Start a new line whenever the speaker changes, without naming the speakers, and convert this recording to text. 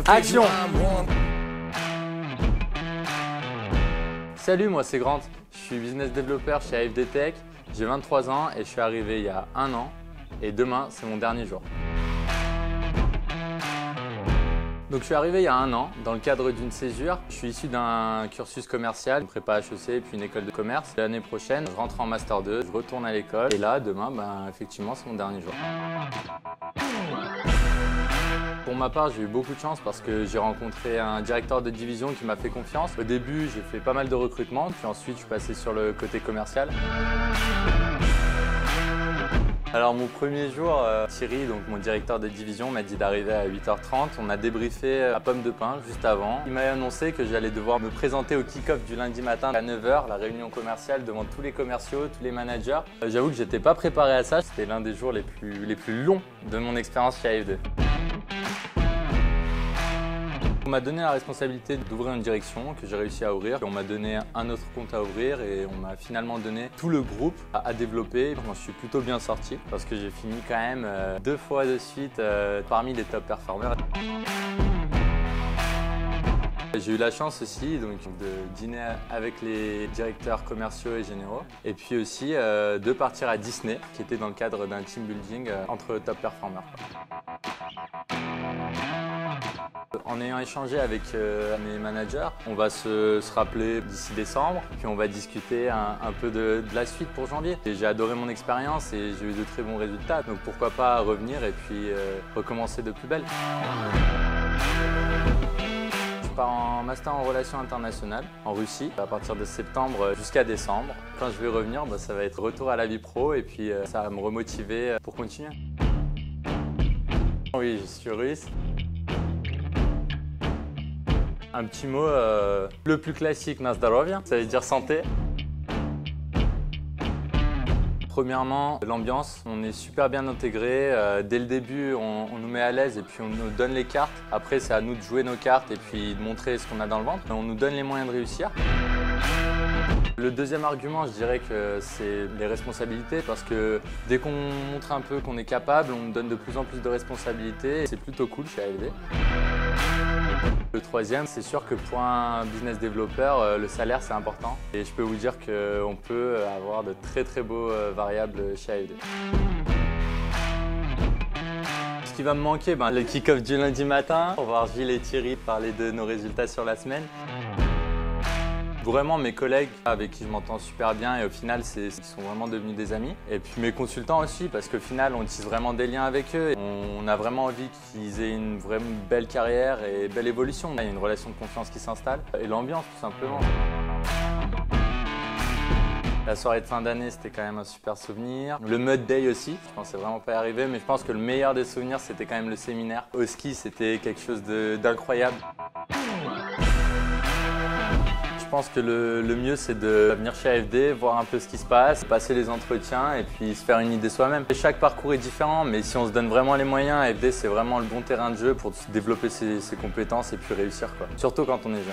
Action! Salut, moi c'est Grant. Je suis business développeur chez AFD Tech. J'ai 23 ans et je suis arrivé il y a un an. Et demain, c'est mon dernier jour. Donc je suis arrivé il y a un an dans le cadre d'une césure. Je suis issu d'un cursus commercial, une prépa HEC puis une école de commerce. L'année prochaine, je rentre en Master 2, je retourne à l'école et là, demain, effectivement, c'est mon dernier jour. Pour ma part, j'ai eu beaucoup de chance parce que j'ai rencontré un directeur de division qui m'a fait confiance. Au début, j'ai fait pas mal de recrutement, puis ensuite, je suis passé sur le côté commercial. Alors mon premier jour, Thierry, donc mon directeur de division, m'a dit d'arriver à 8h30. On a débriefé à pomme de pain juste avant. Il m'a annoncé que j'allais devoir me présenter au kick-off du lundi matin à 9h, la réunion commerciale devant tous les commerciaux, tous les managers. J'avoue que j'étais pas préparé à ça. C'était l'un des jours les plus longs de mon expérience chez AFD. On m'a donné la responsabilité d'ouvrir une direction que j'ai réussi à ouvrir. On m'a donné un autre compte à ouvrir et on m'a finalement donné tout le groupe à développer. Je m'en suis plutôt bien sorti parce que j'ai fini quand même 2 fois de suite parmi les top performers. J'ai eu la chance aussi de dîner avec les directeurs commerciaux et généraux et puis aussi de partir à Disney qui était dans le cadre d'un team building entre top performers. En ayant échangé avec mes managers, on va se rappeler d'ici décembre, puis on va discuter un peu de la suite pour janvier. J'ai adoré mon expérience et j'ai eu de très bons résultats, donc pourquoi pas revenir et puis recommencer de plus belle. Je pars en master en relations internationales en Russie à partir de septembre jusqu'à décembre. Quand je vais revenir, ça va être retour à la vie pro et puis ça va me remotiver pour continuer. Oui, je suis russe. Un petit mot, le plus classique, na zdarovia, ça veut dire santé. Premièrement, l'ambiance, on est super bien intégré. Dès le début, on nous met à l'aise et puis on nous donne les cartes. Après, c'est à nous de jouer nos cartes et puis de montrer ce qu'on a dans le ventre. On nous donne les moyens de réussir. Le deuxième argument, je dirais que c'est les responsabilités parce que dès qu'on montre un peu qu'on est capable, on nous donne de plus en plus de responsabilités. C'est plutôt cool chez AFD. Le troisième, c'est sûr que pour un business développeur, le salaire c'est important. Et je peux vous dire qu'on peut avoir de très beaux variables chez AFD. Ce qui va me manquer, le kick-off du lundi matin, pour voir Gilles et Thierry parler de nos résultats sur la semaine. Vraiment mes collègues avec qui je m'entends super bien et au final ils sont vraiment devenus des amis. Et puis mes consultants aussi parce qu'au final on tisse vraiment des liens avec eux. On a vraiment envie qu'ils aient une vraiment belle carrière et belle évolution. Il y a une relation de confiance qui s'installe et l'ambiance tout simplement. La soirée de fin d'année, c'était quand même un super souvenir. Le Mud Day aussi, je pensais vraiment pas y arriver, mais je pense que le meilleur des souvenirs, c'était quand même le séminaire. Au ski, c'était quelque chose d'incroyable. Je pense que le mieux, c'est de venir chez AFD, voir un peu ce qui se passe, passer les entretiens et puis se faire une idée soi-même. Chaque parcours est différent, mais si on se donne vraiment les moyens, AFD, c'est vraiment le bon terrain de jeu pour développer ses compétences et puis réussir, quoi. Surtout quand on est jeune.